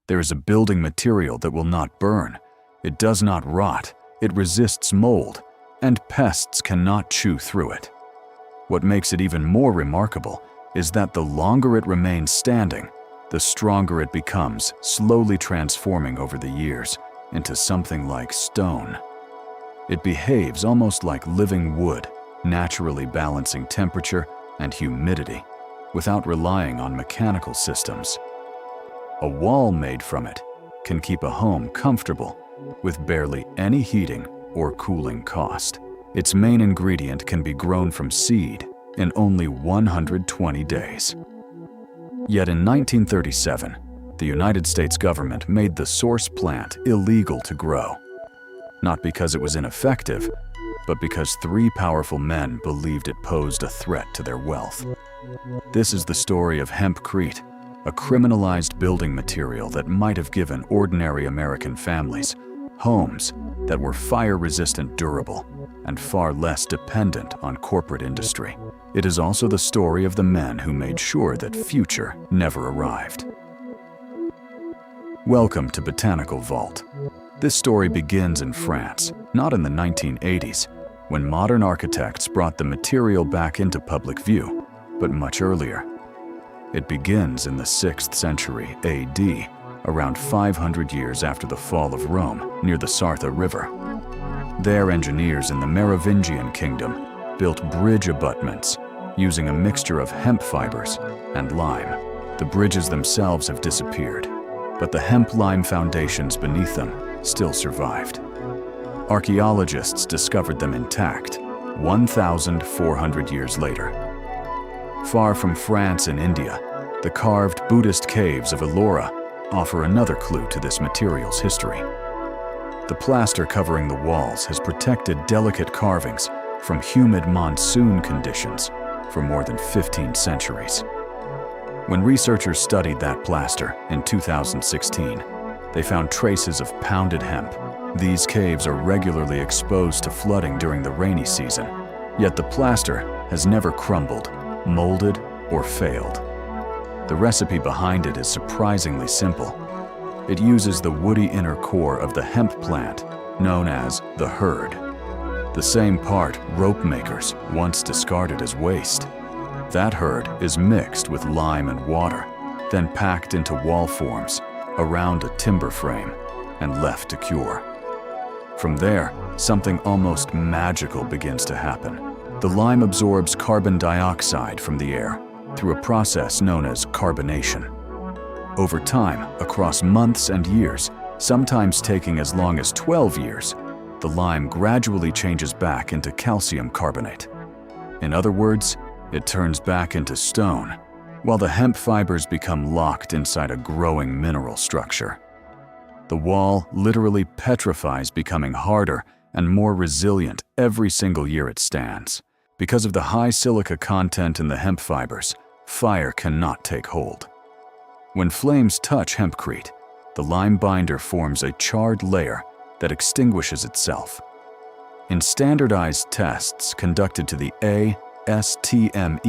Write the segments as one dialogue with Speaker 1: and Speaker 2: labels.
Speaker 1: There is a building material that will not burn. It does not rot. It resists mold, and pests cannot chew through it. What makes it even more remarkable is that the longer it remains standing, the stronger it becomes, slowly transforming over the years into something like stone. It behaves almost like living wood, naturally balancing temperature and humidity without relying on mechanical systems. A wall made from it can keep a home comfortable with barely any heating or cooling cost. Its main ingredient can be grown from seed in only 120 days. Yet in 1937, the United States government made the source plant illegal to grow. Not because it was ineffective, but because 3 powerful men believed it posed a threat to their wealth. This is the story of hempcrete, a criminalized building material that might have given ordinary American families homes that were fire-resistant, durable, and far less dependent on corporate industry. It is also the story of the men who made sure that future never arrived. Welcome to Botanical Vault. This story begins in France, not in the 1980s, when modern architects brought the material back into public view, but much earlier. It begins in the 6th century AD, around 500 years after the fall of Rome, near the Sarthe River. There, engineers in the Merovingian kingdom built bridge abutments using a mixture of hemp fibers and lime. The bridges themselves have disappeared, but the hemp-lime foundations beneath them still survived. Archaeologists discovered them intact 1,400 years later. Far from France and India, the carved Buddhist caves of Ellora offer another clue to this material's history. The plaster covering the walls has protected delicate carvings from humid monsoon conditions for more than 15 centuries. When researchers studied that plaster in 2016, they found traces of pounded hemp. These caves are regularly exposed to flooding during the rainy season, yet the plaster has never crumbled, molded, or failed. The recipe behind it is surprisingly simple. It uses the woody inner core of the hemp plant, known as the hurd. The same part rope makers once discarded as waste. That hurd is mixed with lime and water, then packed into wall forms around a timber frame and left to cure. From there, something almost magical begins to happen. The lime absorbs carbon dioxide from the air through a process known as carbonation. Over time, across months and years, sometimes taking as long as 12 years, the lime gradually changes back into calcium carbonate. In other words, it turns back into stone, while the hemp fibers become locked inside a growing mineral structure. The wall literally petrifies, becoming harder and more resilient every single year it stands. Because of the high silica content in the hemp fibers, fire cannot take hold. When flames touch hempcrete, the lime binder forms a charred layer that extinguishes itself. In standardized tests conducted to the ASTM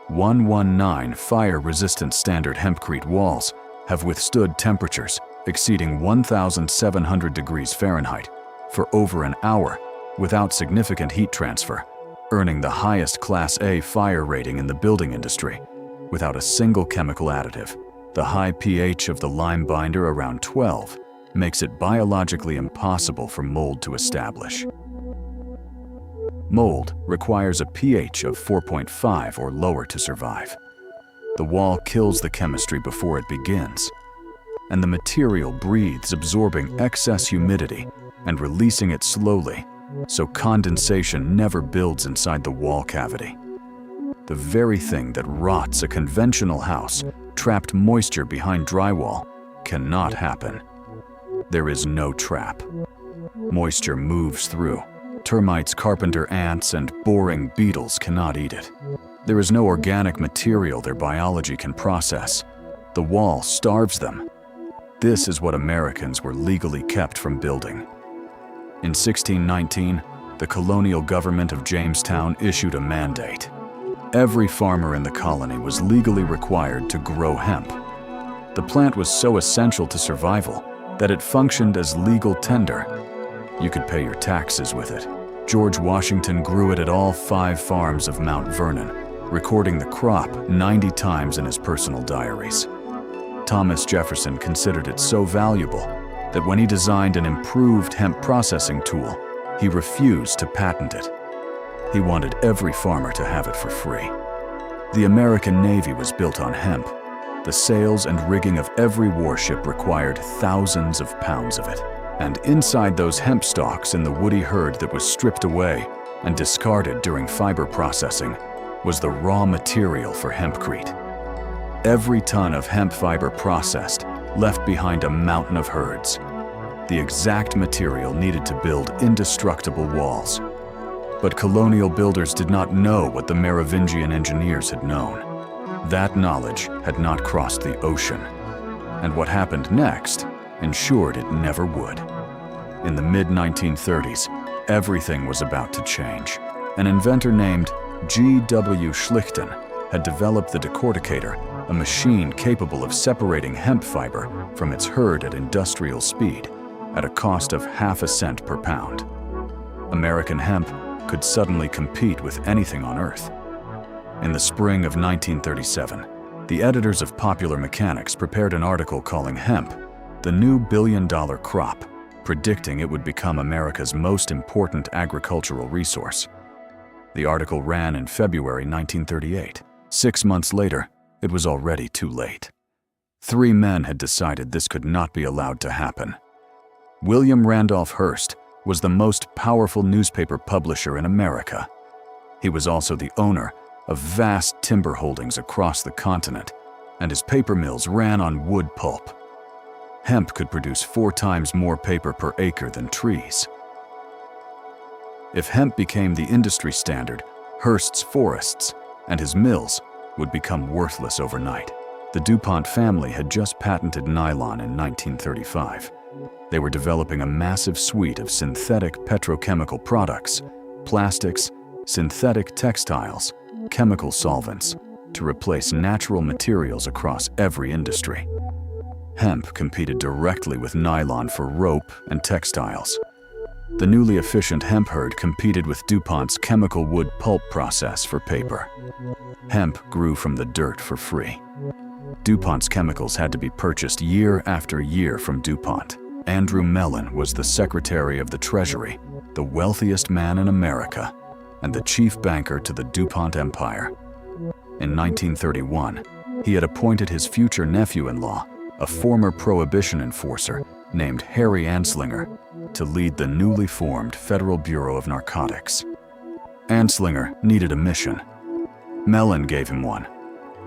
Speaker 1: E119 fire-resistant standard hempcrete walls have withstood temperatures exceeding 1,700 degrees Fahrenheit for over an hour without significant heat transfer, earning the highest Class A fire rating in the building industry without a single chemical additive. The high pH of the lime binder, around 12, makes it biologically impossible for mold to establish. Mold requires a pH of 4.5 or lower to survive. The wall kills the chemistry before it begins, and the material breathes, absorbing excess humidity and releasing it slowly, so condensation never builds inside the wall cavity. The very thing that rots a conventional house, trapped moisture behind drywall, cannot happen. There is no trap. Moisture moves through. Termites, carpenter ants, and boring beetles cannot eat it. There is no organic material their biology can process. The wall starves them. This is what Americans were legally kept from building. In 1619, the colonial government of Jamestown issued a mandate. Every farmer in the colony was legally required to grow hemp. The plant was so essential to survival that it functioned as legal tender. You could pay your taxes with it. George Washington grew it at all 5 farms of Mount Vernon, recording the crop 90 times in his personal diaries. Thomas Jefferson considered it so valuable that when he designed an improved hemp processing tool, he refused to patent it. He wanted every farmer to have it for free. The American Navy was built on hemp. The sails and rigging of every warship required thousands of pounds of it. And inside those hemp stalks in the woody herd that was stripped away and discarded during fiber processing was the raw material for hempcrete. Every ton of hemp fiber processed left behind a mountain of herds, the exact material needed to build indestructible walls. But colonial builders did not know what the Merovingian engineers had known. That knowledge had not crossed the ocean, and what happened next ensured it never would. In the mid-1930s, everything was about to change. An inventor named G.W. Schlichten had developed the decorticator, a machine capable of separating hemp fiber from its herd at industrial speed at a cost of half a cent per pound. American hemp could suddenly compete with anything on Earth. In the spring of 1937, the editors of Popular Mechanics prepared an article calling hemp the new billion-dollar crop, predicting it would become America's most important agricultural resource. The article ran in February 1938. 6 months later, it was already too late. 3 men had decided this could not be allowed to happen. William Randolph Hearst was the most powerful newspaper publisher in America. He was also the owner of vast timber holdings across the continent, and his paper mills ran on wood pulp. Hemp could produce 4 times more paper per acre than trees. If hemp became the industry standard, Hearst's forests and his mills would become worthless overnight. The DuPont family had just patented nylon in 1935. They were developing a massive suite of synthetic petrochemical products, plastics, synthetic textiles, chemical solvents, to replace natural materials across every industry. Hemp competed directly with nylon for rope and textiles. The newly efficient hemp herd competed with DuPont's chemical wood pulp process for paper. Hemp grew from the dirt for free. DuPont's chemicals had to be purchased year after year from DuPont. Andrew Mellon was the Secretary of the Treasury, the wealthiest man in America, and the chief banker to the DuPont empire. In 1931, he had appointed his future nephew-in-law, a former Prohibition enforcer named Harry Anslinger, to lead the newly formed Federal Bureau of Narcotics. Anslinger needed a mission. Mellon gave him one.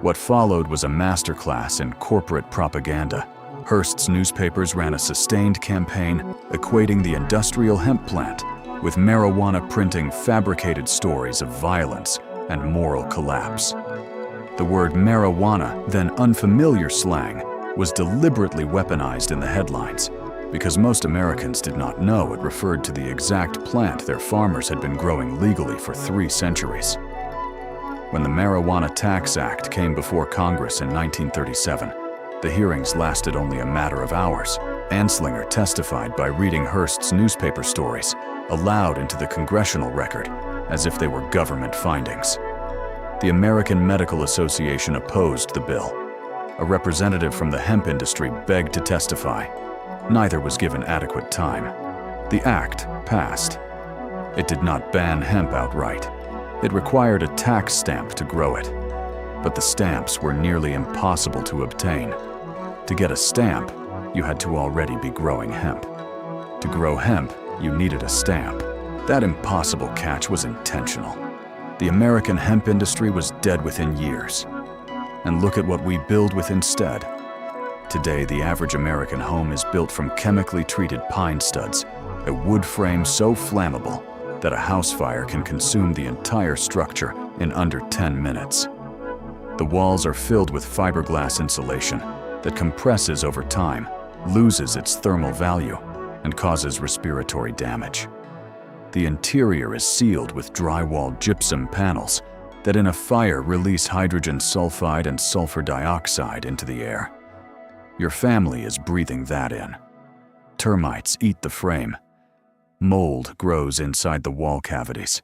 Speaker 1: What followed was a masterclass in corporate propaganda. Hearst's newspapers ran a sustained campaign equating the industrial hemp plant with marijuana, printing fabricated stories of violence and moral collapse. The word marijuana, then unfamiliar slang, was deliberately weaponized in the headlines because most Americans did not know it referred to the exact plant their farmers had been growing legally for 3 centuries. When the Marijuana Tax Act came before Congress in 1937, the hearings lasted only a matter of hours. Anslinger testified by reading Hearst's newspaper stories aloud into the congressional record as if they were government findings. The American Medical Association opposed the bill. A representative from the hemp industry begged to testify. Neither was given adequate time. The act passed. It did not ban hemp outright. It required a tax stamp to grow it. But the stamps were nearly impossible to obtain. To get a stamp, you had to already be growing hemp. To grow hemp, you needed a stamp. That impossible catch was intentional. The American hemp industry was dead within years. And look at what we build with instead. Today, the average American home is built from chemically treated pine studs, a wood frame so flammable that a house fire can consume the entire structure in under 10 minutes. The walls are filled with fiberglass insulation that compresses over time, loses its thermal value, and causes respiratory damage. The interior is sealed with drywall gypsum panels that in a fire release hydrogen sulfide and sulfur dioxide into the air. Your family is breathing that in. Termites eat the frame. Mold grows inside the wall cavities.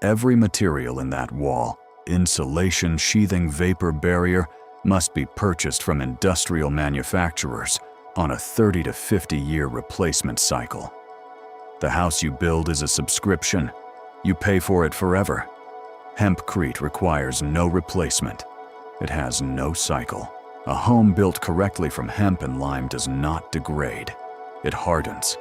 Speaker 1: Every material in that wall, insulation, sheathing, vapor barrier, must be purchased from industrial manufacturers on a 30 to 50-year replacement cycle. The house you build is a subscription. You pay for it forever. Hempcrete requires no replacement. It has no cycle. A home built correctly from hemp and lime does not degrade. It hardens.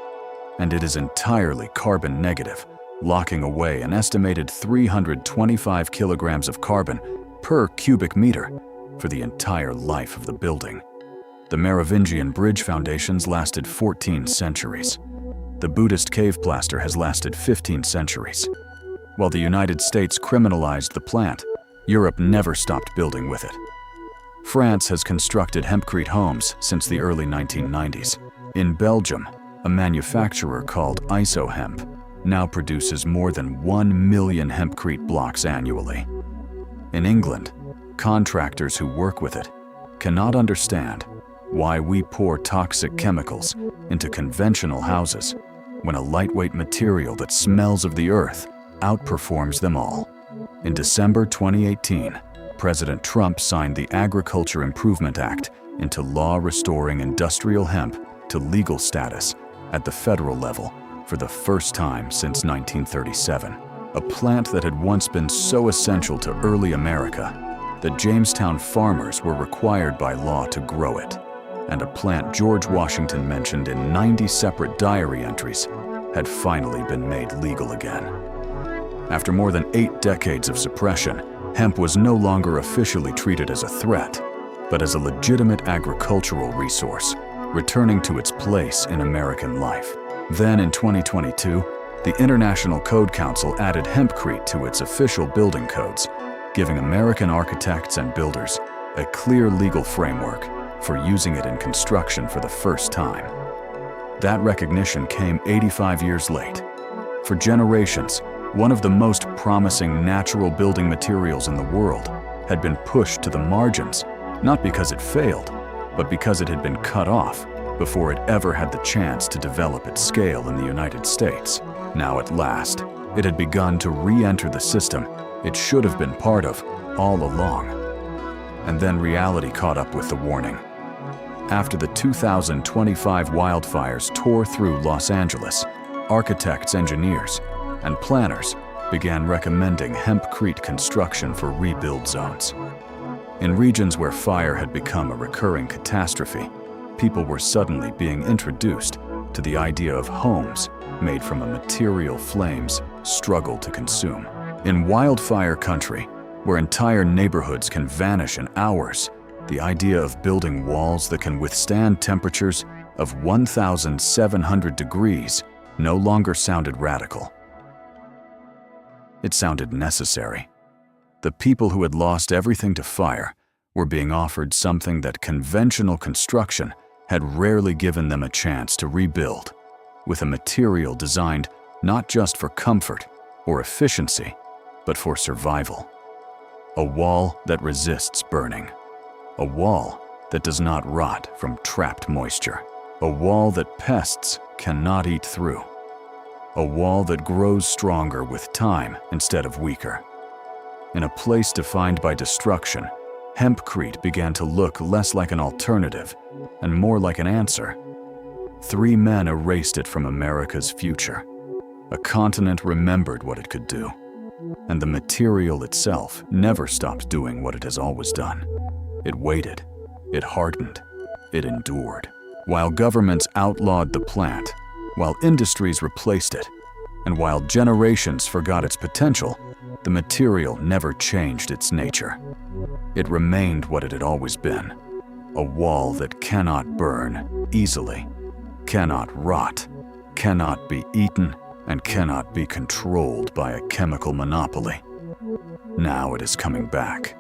Speaker 1: And it is entirely carbon negative, locking away an estimated 325 kilograms of carbon per cubic meter for the entire life of the building. The Merovingian bridge foundations lasted 14 centuries. The Buddhist cave plaster has lasted 15 centuries. While the United States criminalized the plant, Europe never stopped building with it. France has constructed hempcrete homes since the early 1990s. In Belgium, a manufacturer called IsoHemp now produces more than 1 million hempcrete blocks annually. In England, contractors who work with it cannot understand why we pour toxic chemicals into conventional houses when a lightweight material that smells of the earth outperforms them all. In December 2018, President Trump signed the Agriculture Improvement Act into law, restoring industrial hemp to legal status at the federal level for the first time since 1937. A plant that had once been so essential to early America that Jamestown farmers were required by law to grow it, and a plant George Washington mentioned in 90 separate diary entries had finally been made legal again. After more than 8 decades of suppression, hemp was no longer officially treated as a threat, but as a legitimate agricultural resource, returning to its place in American life. Then in 2022, the International Code Council added hempcrete to its official building codes, giving American architects and builders a clear legal framework for using it in construction for the first time. That recognition came 85 years late. For generations, one of the most promising natural building materials in the world had been pushed to the margins, not because it failed, but because it had been cut off before it ever had the chance to develop at scale in the United States. Now at last, it had begun to re-enter the system it should have been part of all along. And then reality caught up with the warning. After the 2025 wildfires tore through Los Angeles, architects, engineers, and planners began recommending hempcrete construction for rebuild zones. In regions where fire had become a recurring catastrophe, people were suddenly being introduced to the idea of homes made from a material flames struggle to consume. In wildfire country, where entire neighborhoods can vanish in hours, the idea of building walls that can withstand temperatures of 1,700 degrees no longer sounded radical. It sounded necessary. The people who had lost everything to fire were being offered something that conventional construction had rarely given them a chance to rebuild, with a material designed not just for comfort or efficiency, but for survival. A wall that resists burning. A wall that does not rot from trapped moisture. A wall that pests cannot eat through. A wall that grows stronger with time instead of weaker. In a place defined by destruction, hempcrete began to look less like an alternative and more like an answer. 3 men erased it from America's future. A continent remembered what it could do, and the material itself never stopped doing what it has always done. It waited, it hardened, it endured. While governments outlawed the plant, while industries replaced it, and while generations forgot its potential, the material never changed its nature. It remained what it had always been, a wall that cannot burn easily, cannot rot, cannot be eaten, and cannot be controlled by a chemical monopoly. Now it is coming back,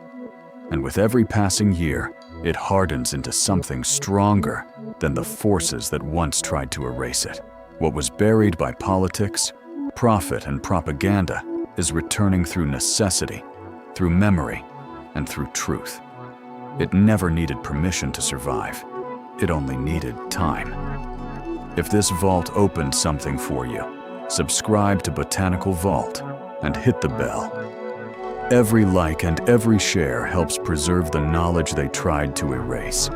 Speaker 1: and with every passing year, it hardens into something stronger than the forces that once tried to erase it. What was buried by politics, profit, and propaganda is returning through necessity, through memory, and through truth. It never needed permission to survive. It only needed time. If this vault opened something for you, subscribe to Botanical Vault and hit the bell. Every like and every share helps preserve the knowledge they tried to erase.